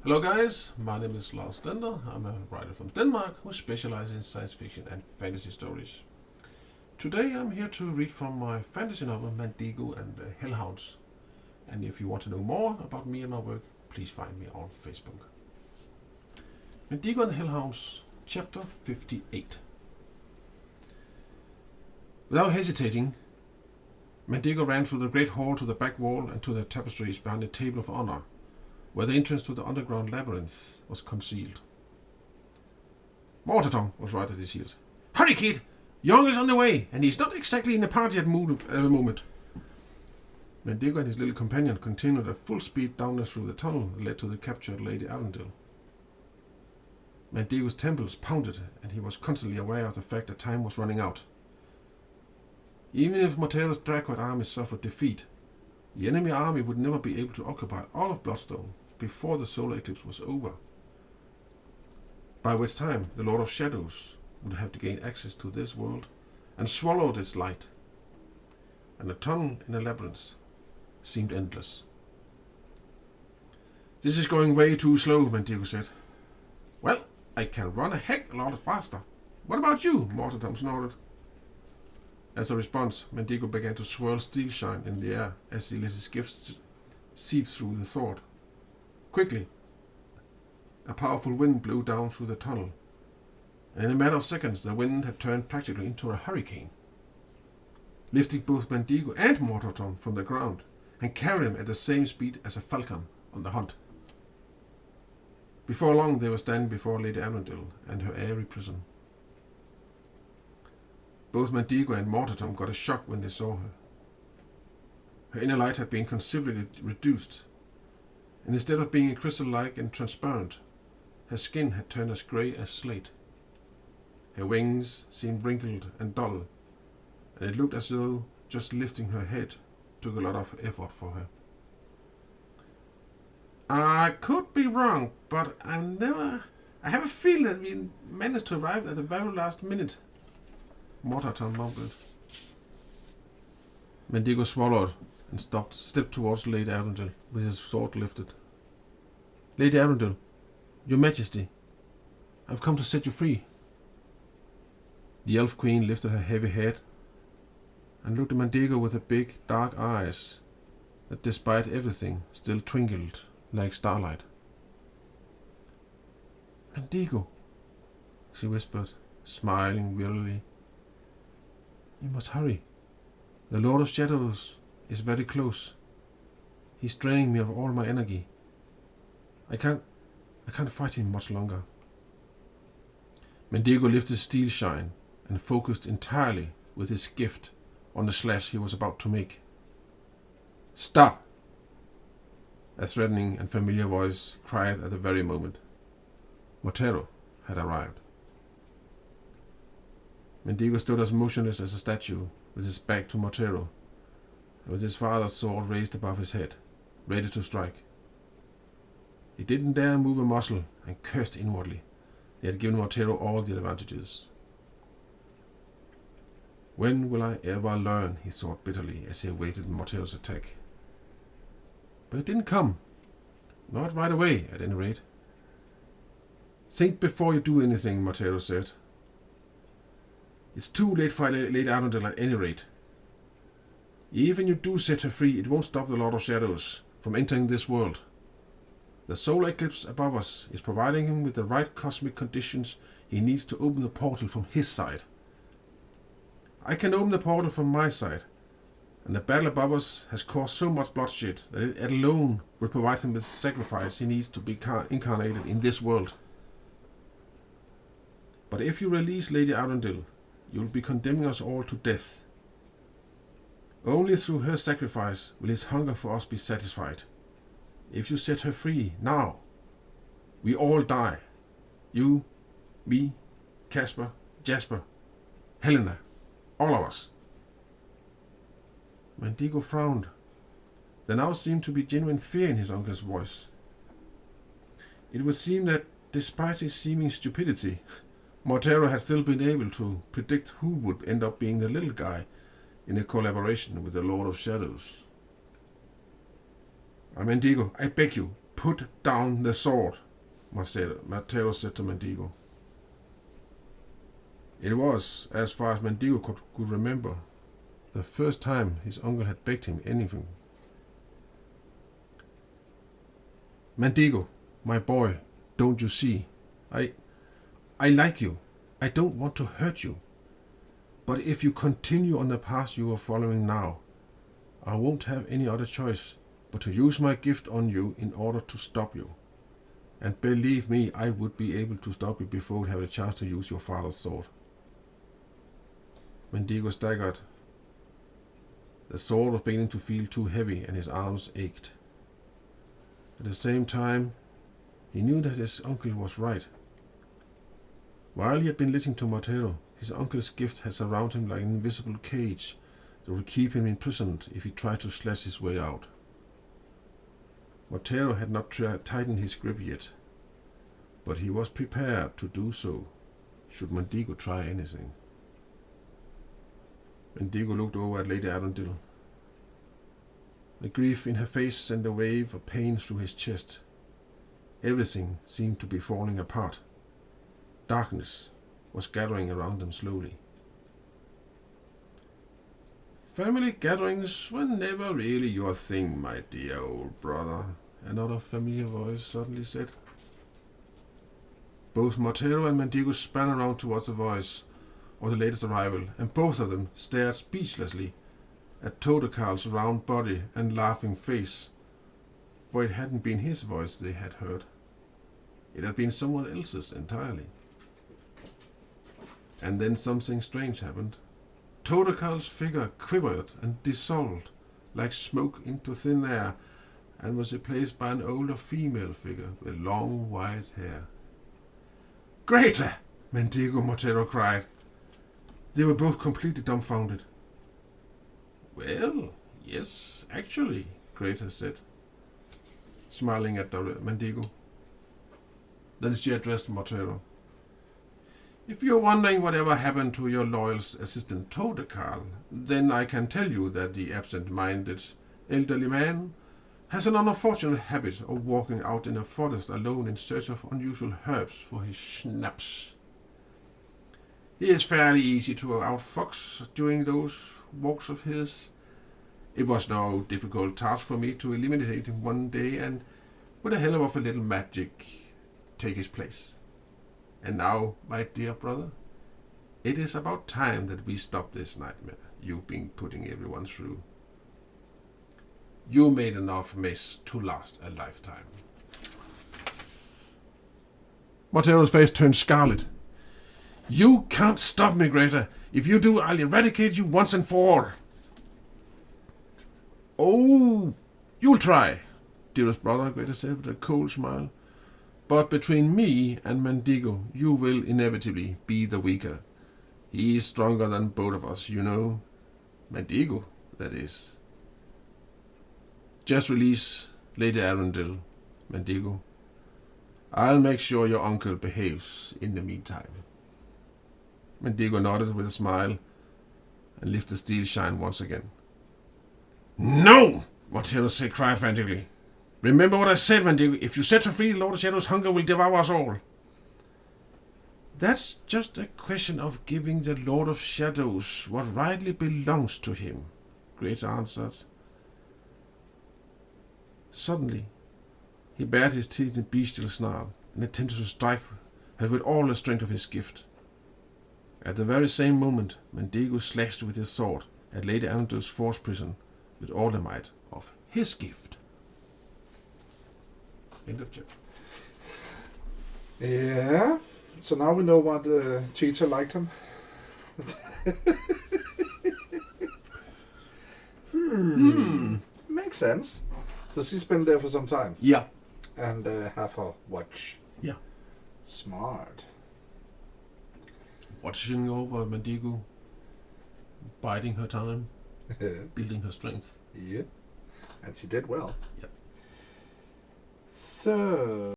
Hello guys, my name is Lars Stender. I'm a writer from Denmark who specializes in science fiction and fantasy stories. Today I'm here to read from my fantasy novel Mandigo and the Hellhounds. And if you want to know more about me and my work, please find me on Facebook. Mandigo and the Hellhounds, Chapter 58. Without hesitating, Mandigo ran through the great hall to the back wall and to the tapestries behind the Table of Honor, where the entrance to the underground labyrinth was concealed. Mortarton was right at his heels. "Hurry, kid! Young is on the way, and he's not exactly in the party at the moment." Mandigo and his little companion continued at full speed down through the tunnel that led to the captured Lady Arundel. Mandigo's temples pounded, and he was constantly aware of the fact that time was running out. Even if Mortero's Dracoid army suffered defeat, the enemy army would never be able to occupy all of Bloodstone before the solar eclipse was over, by which time the Lord of Shadows would have to gain access to this world and swallowed its light, and the tunnel in the labyrinth seemed endless. "This is going way too slow," Mandigo said. "Well, I can run a heck of a lot faster. What about you?" Mortarton snorted. As a response, Mandigo began to swirl steel shine in the air as he let his gifts seep through the thought. Quickly, a powerful wind blew down through the tunnel, and in a matter of seconds the wind had turned practically into a hurricane, lifting both Mandigo and Mortarton from the ground and carrying them at the same speed as a falcon on the hunt. Before long they were standing before Lady Arundel and her airy prison. Both Mandigo and Mortarton got a shock when they saw her. Her inner light had been considerably reduced, and instead of being crystal-like and transparent, her skin had turned as grey as slate. Her wings seemed wrinkled and dull, and it looked as though just lifting her head took a lot of effort for her. "I could be wrong, but I have a feeling that we managed to arrive at the very last minute," Mortarton mumbled. Mandigo swallowed and stepped towards Lady Arundel with his sword lifted. "Lady Arundel, your Majesty, I've come to set you free." The Elf Queen lifted her heavy head and looked at Mandigo with her big, dark eyes that, despite everything, still twinkled like starlight. "Mandigo," she whispered, smiling wearily, "you must hurry. The Lord of Shadows is very close. He's draining me of all my energy. I can't fight him much longer." Mandigo lifted steel shine and focused entirely with his gift on the slash he was about to make. "Stop!" a threatening and familiar voice cried at the very moment. Mortero had arrived. Mandigo stood as motionless as a statue, with his back to Mortero, and with his father's sword raised above his head, ready to strike. He didn't dare move a muscle and cursed inwardly. He had given Mortero all the advantages. "When will I ever learn?" he thought bitterly as he awaited Mortero's attack. But it didn't come. Not right away, at any rate. "Think before you do anything," Mortero said. "It's too late for Lady Arundel at any rate. Even you do set her free, it won't stop the Lord of Shadows from entering this world. The solar eclipse above us is providing him with the right cosmic conditions he needs to open the portal from his side. I can open the portal from my side, and the battle above us has caused so much bloodshed that it alone will provide him with the sacrifice he needs to be incarnated in this world. But if you release Lady Arundel, you will be condemning us all to death. Only through her sacrifice will his hunger for us be satisfied. If you set her free now, we all die. You, me, Casper, Jasper, Helena, all of us." Mandigo frowned. There now seemed to be genuine fear in his uncle's voice. It would seem that, despite his seeming stupidity, Mortero had still been able to predict who would end up being the little guy in a collaboration with the Lord of Shadows. "Mandigo, I beg you, Put down the sword, Matteo said to Mandigo. It was, as far as Mandigo could remember, the first time his uncle had begged him anything. Mandigo, my boy, don't you see? I like you. I don't want to hurt you. But if you continue on the path you are following now, I won't have any other choice but to use my gift on you in order to stop you. And believe me, I would be able to stop you before you have a chance to use your father's sword. Mandigo staggered. The sword was beginning to feel too heavy and his arms ached. At the same time, he knew that his uncle was right. While he had been listening to Matteo, his uncle's gift had surrounded him like an invisible cage that would keep him imprisoned if he tried to slash his way out. Matteo had not tightened his grip yet, but he was prepared to do so should Mandigo try anything. Mandigo looked over at Lady Arundel. The grief in her face sent a wave of pain through his chest. Everything seemed to be falling apart. Darkness was gathering around them slowly. Family gatherings were never really your thing, my dear old brother, another familiar voice suddenly said. Both Matteo and Mandigo span around towards the voice of the latest arrival, and both of them stared speechlessly at Todekarl's round body and laughing face, for it hadn't been his voice they had heard. It had been someone else's entirely. And then something strange happened. Todekarl's figure quivered and dissolved like smoke into thin air, and was replaced by an older female figure with long white hair. Greater! Mandigo and Matteo cried. They were both completely dumbfounded. Well, yes, actually, Greta said, smiling at Mandigo. Then she addressed Matteo. If you're wondering whatever happened to your loyal assistant Todekarl, then I can tell you that the absent-minded elderly man has an unfortunate habit of walking out in the forest alone in search of unusual herbs for his schnapps. He is fairly easy to outfox during those walks of his. It was no difficult task for me to eliminate him one day and, with a hell of a little magic, take his place. And now, my dear brother, it is about time that we stop this nightmare you've been putting everyone through. You made enough mess to last a lifetime. Matteo's face turned scarlet. You can't stop me, Greta. If you do, I'll eradicate you once and for all. Oh, you'll try, dearest brother, Greta said with a cold smile. But between me and Mandigo, you will inevitably be the weaker. He is stronger than both of us, you know. Mandigo, that is. Just release Lady Arundel, Mandigo. I'll make sure your uncle behaves in the meantime. Mandigo nodded with a smile and lifted the steel shine once again. No! Matteo cried frantically. Remember what I said, Mandigo. If you set her free, Lord of Shadow's hunger will devour us all. That's just a question of giving the Lord of Shadows what rightly belongs to him, Greta answered. Suddenly, he bared his teeth in bestial snarl and attempted to strike her with all the strength of his gift. At the very same moment, Mandigo slashed with his sword at Lady Arundel's forced prison with all the might of his gift. End of chapter. Yeah, so now we know what teacher liked him. Makes sense. So she's been there for some time. Yeah. And have her watch. Yeah. Smart. Watching over Mandigo, biding her time, building her strength. Yeah. And she did well. Yep. So...